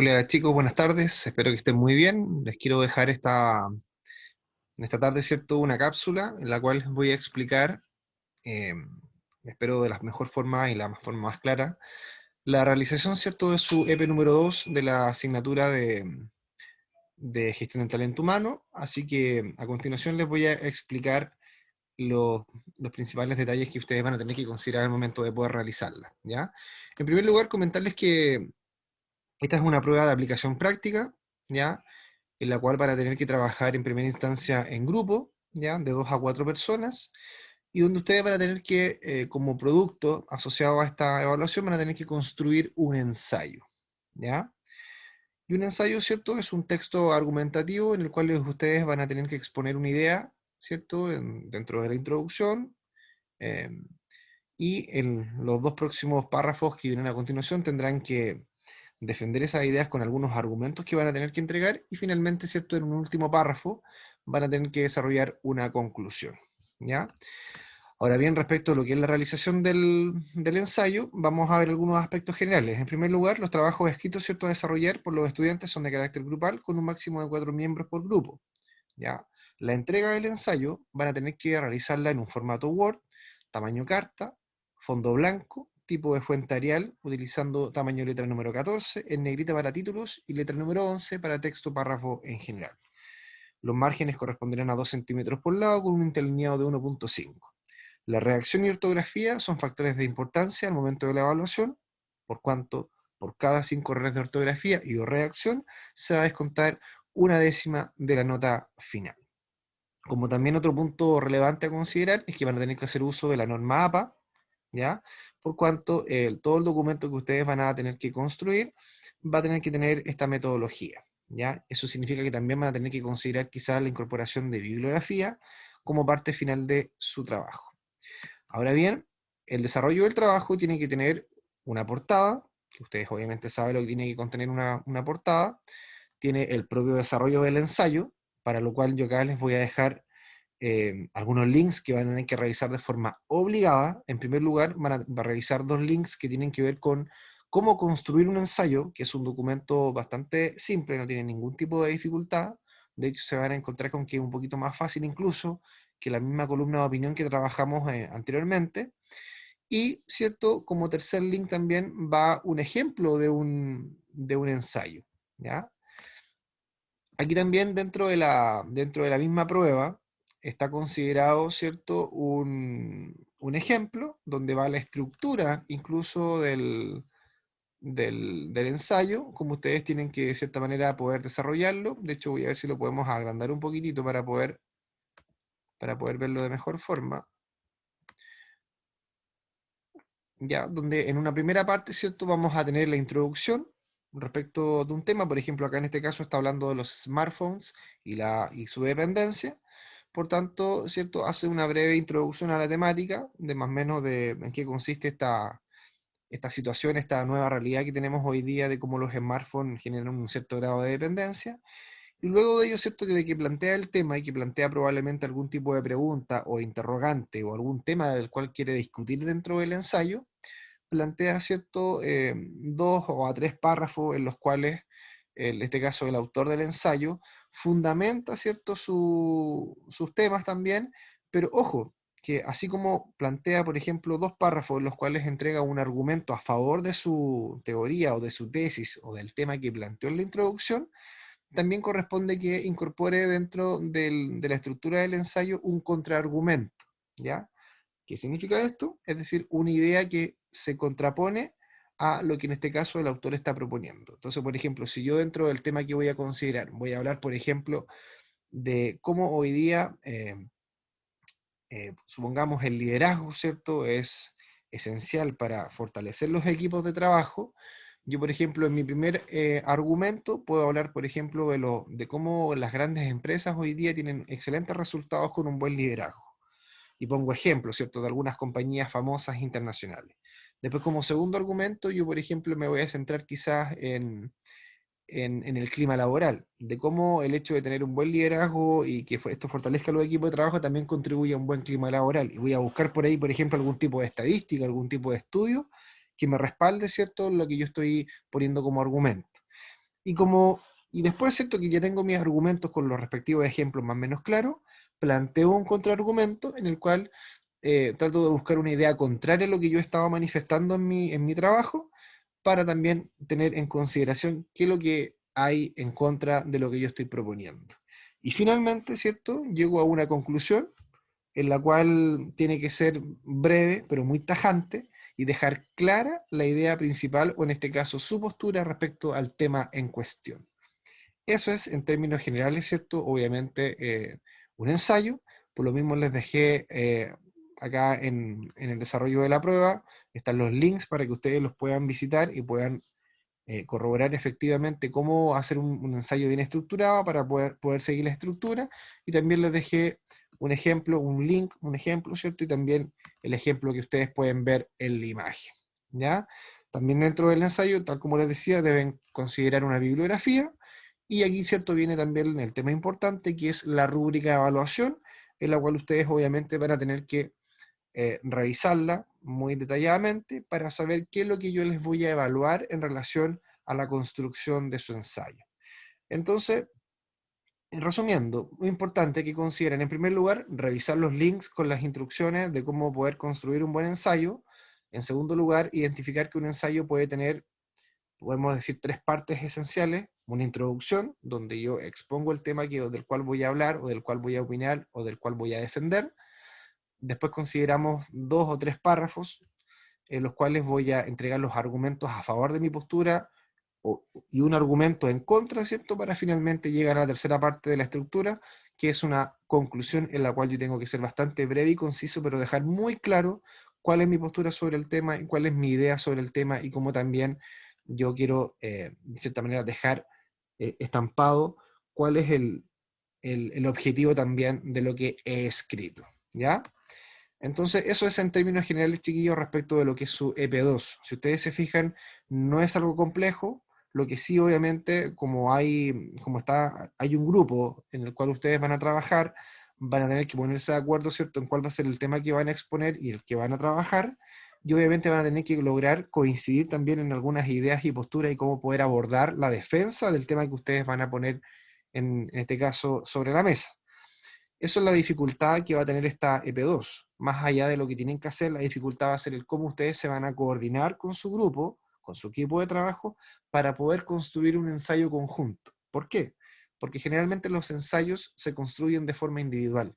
Hola chicos, buenas tardes, espero que estén muy bien. Les quiero dejar en esta tarde, ¿cierto?, una cápsula en la cual les voy a explicar, eh, espero de la mejor forma y la forma más clara, la realización, ¿cierto?, de su EP número 2 de la asignatura de Gestión del Talento Humano. Así que a continuación les voy a explicar los, los principales detalles que ustedes van a tener que considerar al momento de poder realizarla, ¿ya? En primer lugar, comentarles que esta es una prueba de aplicación práctica, ¿ya?, en la cual van a tener que trabajar en primera instancia en grupo, ¿ya?, de 2 a 4 personas, y donde ustedes van a tener que, como producto asociado a esta evaluación, van a tener que construir un ensayo, ¿ya? Y un ensayo, ¿cierto?, es un texto argumentativo en el cual ustedes van a tener que exponer una idea, ¿cierto?, dentro de la introducción, eh, y en los 2 próximos párrafos que vienen a continuación tendrán que defender esas ideas con algunos argumentos que van a tener que entregar, y finalmente, ¿cierto?, en un último párrafo van a tener que desarrollar una conclusión, ¿ya? Ahora bien, respecto a lo que es la realización del ensayo, vamos a ver algunos aspectos generales. En primer lugar, los trabajos escritos, ¿cierto?, a desarrollar por los estudiantes son de carácter grupal, con un máximo de 4 miembros por grupo, ¿ya? La entrega del ensayo van a tener que realizarla en un formato Word, tamaño carta, fondo blanco, tipo de fuente Arial, utilizando tamaño letra número 14, en negrita para títulos y letra número 11 para texto párrafo en general. Los márgenes corresponderán a 2 centímetros por lado con un interlineado de 1,5. La redacción y ortografía son factores de importancia al momento de la evaluación, por cuanto por cada 5 errores de ortografía y o redacción se va a descontar 1/10 de la nota final. Como también otro punto relevante a considerar es que van a tener que hacer uso de la norma APA, ¿ya? Por cuanto todo el documento que ustedes van a tener que construir va a tener que tener esta metodología, ¿ya? Eso significa que también van a tener que considerar quizás la incorporación de bibliografía como parte final de su trabajo. Ahora bien, el desarrollo del trabajo tiene que tener una portada, que ustedes obviamente saben lo que tiene que contener una portada, tiene el propio desarrollo del ensayo, para lo cual yo acá les voy a dejar algunos links que van a tener que revisar de forma obligada. En primer lugar, van a revisar 2 links que tienen que ver con cómo construir un ensayo, que es un documento bastante simple, no tiene ningún tipo de dificultad. De hecho, se van a encontrar con que es un poquito más fácil incluso que la misma columna de opinión que trabajamos anteriormente. Y, ¿cierto?, como tercer link también va un ejemplo de un ensayo, ¿ya? Aquí también dentro de la misma prueba está considerado, ¿cierto?, un ejemplo donde va la estructura incluso del ensayo, como ustedes tienen que de cierta manera poder desarrollarlo. De hecho, voy a ver si lo podemos agrandar un poquitito para poder verlo de mejor forma. Ya, donde en una primera parte, ¿cierto?, vamos a tener la introducción respecto de un tema. Por ejemplo, acá en este caso está hablando de los smartphones y su dependencia. Por tanto, ¿cierto?, hace una breve introducción a la temática, de más o menos de en qué consiste esta situación, esta nueva realidad que tenemos hoy día de cómo los smartphones generan un cierto grado de dependencia. Y luego de ello, ¿cierto?, que de que plantea el tema y que plantea probablemente algún tipo de pregunta o interrogante o algún tema del cual quiere discutir dentro del ensayo, plantea, ¿cierto?, 2 o 3 párrafos en los cuales, en este caso el autor del ensayo, fundamenta, ¿cierto?, sus temas también, pero ojo, que así como plantea, por ejemplo, 2 párrafos en los cuales entrega un argumento a favor de su teoría o de su tesis o del tema que planteó en la introducción, también corresponde que incorpore dentro de la estructura del ensayo un contraargumento, ¿ya? ¿Qué significa esto? Es decir, una idea que se contrapone a lo que en este caso el autor está proponiendo. Entonces, por ejemplo, si yo dentro del tema que voy a considerar, voy a hablar, por ejemplo, de cómo hoy día, supongamos, el liderazgo, ¿cierto?, es esencial para fortalecer los equipos de trabajo. Yo, por ejemplo, en mi primer argumento puedo hablar, por ejemplo, de cómo las grandes empresas hoy día tienen excelentes resultados con un buen liderazgo. Y pongo ejemplos, ¿cierto?, de algunas compañías famosas internacionales. Después, como segundo argumento, yo, por ejemplo, me voy a centrar quizás en el clima laboral, de cómo el hecho de tener un buen liderazgo y que esto fortalezca los equipos de trabajo también contribuye a un buen clima laboral. Y voy a buscar por ahí, por ejemplo, algún tipo de estadística, algún tipo de estudio que me respalde, ¿cierto?, lo que yo estoy poniendo como argumento. Y como, y después, ¿cierto? Que ya tengo mis argumentos con los respectivos ejemplos más o menos claros, planteo un contraargumento en el cual trato de buscar una idea contraria a lo que yo estaba manifestando en mi trabajo, para también tener en consideración qué es lo que hay en contra de lo que yo estoy proponiendo. Y finalmente, ¿cierto? Llego a una conclusión en la cual tiene que ser breve, pero muy tajante, y dejar clara la idea principal, o en este caso su postura respecto al tema en cuestión. Eso es, en términos generales, ¿cierto? Obviamente, un ensayo. Por lo mismo les dejé acá en el desarrollo de la prueba, están los links para que ustedes los puedan visitar y puedan corroborar efectivamente cómo hacer un ensayo bien estructurado para poder seguir la estructura. Y también les dejé un ejemplo, un link, un ejemplo, ¿cierto? Y también el ejemplo que ustedes pueden ver en la imagen, ¿ya? También dentro del ensayo, tal como les decía, deben considerar una bibliografía. Y aquí, ¿cierto? Viene también el tema importante, que es la rúbrica de evaluación, en la cual ustedes obviamente van a tener que revisarla muy detalladamente para saber qué es lo que yo les voy a evaluar en relación a la construcción de su ensayo. Entonces, resumiendo, muy importante que consideren en primer lugar revisar los links con las instrucciones de cómo poder construir un buen ensayo. En segundo lugar, identificar que un ensayo puede tener, podemos decir, tres partes esenciales: una introducción, donde yo expongo el tema del cual voy a hablar, o del cual voy a opinar, o del cual voy a defender. Después consideramos dos o tres párrafos en los cuales voy a entregar los argumentos a favor de mi postura y un argumento en contra, ¿cierto? Para finalmente llegar a la tercera parte de la estructura, que es una conclusión en la cual yo tengo que ser bastante breve y conciso, pero dejar muy claro cuál es mi postura sobre el tema y cuál es mi idea sobre el tema, y cómo también yo quiero, de cierta manera, dejar estampado cuál es el objetivo también de lo que he escrito, ¿ya? Entonces, eso es en términos generales, chiquillos, respecto de lo que es su EP2. Si ustedes se fijan, no es algo complejo. Lo que sí, obviamente, hay un grupo en el cual ustedes van a trabajar, van a tener que ponerse de acuerdo, ¿cierto?, en cuál va a ser el tema que van a exponer y el que van a trabajar. Y obviamente van a tener que lograr coincidir también en algunas ideas y posturas, y cómo poder abordar la defensa del tema que ustedes van a poner, en este caso, sobre la mesa. Eso es la dificultad que va a tener esta EP2. Más allá de lo que tienen que hacer, la dificultad va a ser el cómo ustedes se van a coordinar con su grupo, con su equipo de trabajo, para poder construir un ensayo conjunto. ¿Por qué? Porque generalmente los ensayos se construyen de forma individual.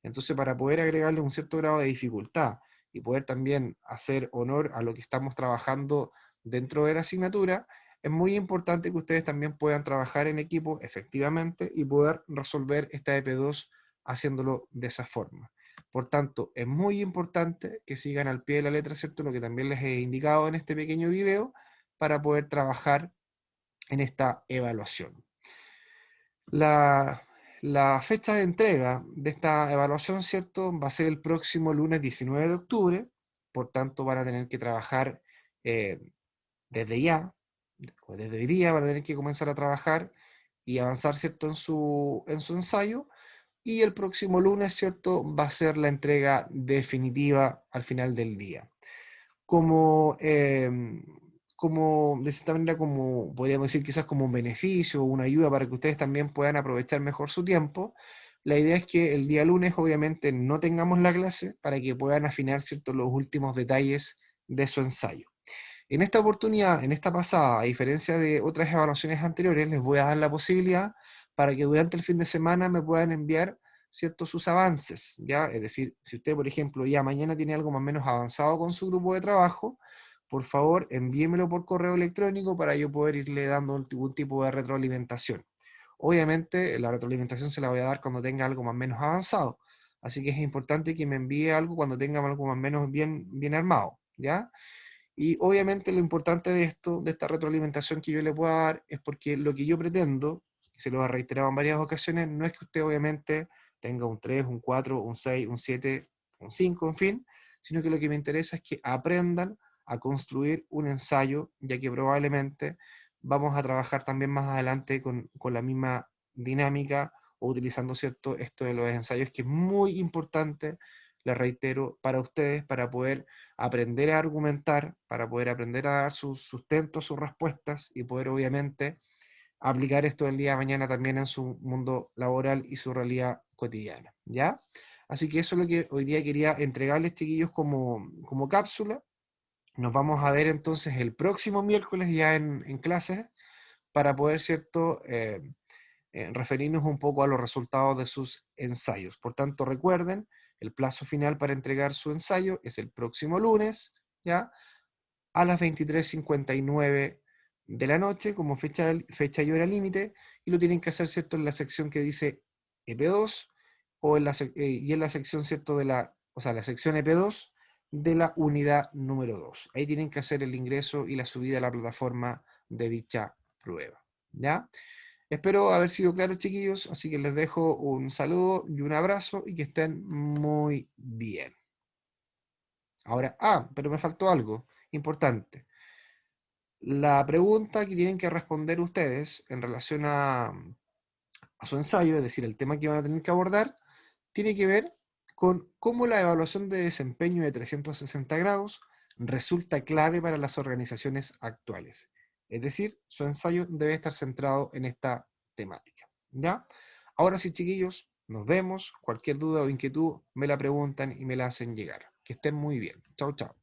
Entonces, para poder agregarle un cierto grado de dificultad y poder también hacer honor a lo que estamos trabajando dentro de la asignatura, es muy importante que ustedes también puedan trabajar en equipo efectivamente y poder resolver esta EP2 haciéndolo de esa forma. Por tanto, es muy importante que sigan al pie de la letra, ¿cierto?, lo que también les he indicado en este pequeño video, para poder trabajar en esta evaluación. La, la fecha de entrega de esta evaluación, ¿cierto?, va a ser el próximo lunes 19 de octubre. Por tanto, van a tener que trabajar eh, desde ya, o desde hoy día van a tener que comenzar a trabajar y avanzar, ¿cierto?, en su ensayo. Y el próximo lunes, ¿cierto?, va a ser la entrega definitiva al final del día. Como, como de cierta manera, como podríamos decir, quizás como un beneficio o una ayuda para que ustedes también puedan aprovechar mejor su tiempo, la idea es que el día lunes obviamente no tengamos la clase, para que puedan afinar, ¿cierto?, los últimos detalles de su ensayo. En esta oportunidad, en esta pasada, a diferencia de otras evaluaciones anteriores, les voy a dar la posibilidad para que durante el fin de semana me puedan enviar, ¿cierto?, sus avances, ¿ya? Es decir, si usted, por ejemplo, ya mañana tiene algo más o menos avanzado con su grupo de trabajo, por favor, envíemelo por correo electrónico para yo poder irle dando algún tipo de retroalimentación. Obviamente, la retroalimentación se la voy a dar cuando tenga algo más o menos avanzado, así que es importante que me envíe algo cuando tenga algo más o menos bien armado, ¿ya? Y obviamente lo importante de esto, de esta retroalimentación que yo le pueda dar, es porque lo que yo pretendo, y se lo he reiterado en varias ocasiones, no es que usted obviamente tenga un 3, un 4, un 6, un 7, un 5, en fin, sino que lo que me interesa es que aprendan a construir un ensayo, ya que probablemente vamos a trabajar también más adelante con la misma dinámica, o utilizando, ¿cierto?, esto de los ensayos, que es muy importante, les reitero, para ustedes, para poder aprender a argumentar, para poder aprender a dar sus sustentos, sus respuestas, y poder obviamente aplicar esto el día de mañana también en su mundo laboral y su realidad cotidiana, ¿ya? Así que eso es lo que hoy día quería entregarles, chiquillos, como cápsula. Nos vamos a ver entonces el próximo miércoles ya en clases para poder, ¿cierto?, referirnos un poco a los resultados de sus ensayos. Por tanto, recuerden, el plazo final para entregar su ensayo es el próximo lunes, ¿ya? A las 23:59 de la noche como fecha y hora límite, y lo tienen que hacer, ¿cierto?, en la sección que dice EP2 o y en la sección, ¿cierto?, o sea, la sección EP2 de la unidad número 2. Ahí tienen que hacer el ingreso y la subida a la plataforma de dicha prueba, ¿ya? Espero haber sido claro, chiquillos, así que les dejo un saludo y un abrazo y que estén muy bien. Ahora, pero me faltó algo importante. La pregunta que tienen que responder ustedes en relación a su ensayo, es decir, el tema que van a tener que abordar, tiene que ver con cómo la evaluación de desempeño de 360 grados resulta clave para las organizaciones actuales. Es decir, su ensayo debe estar centrado en esta temática. ¿Ya? Ahora sí, chiquillos, nos vemos. Cualquier duda o inquietud me la preguntan y me la hacen llegar. Que estén muy bien. Chao, chao.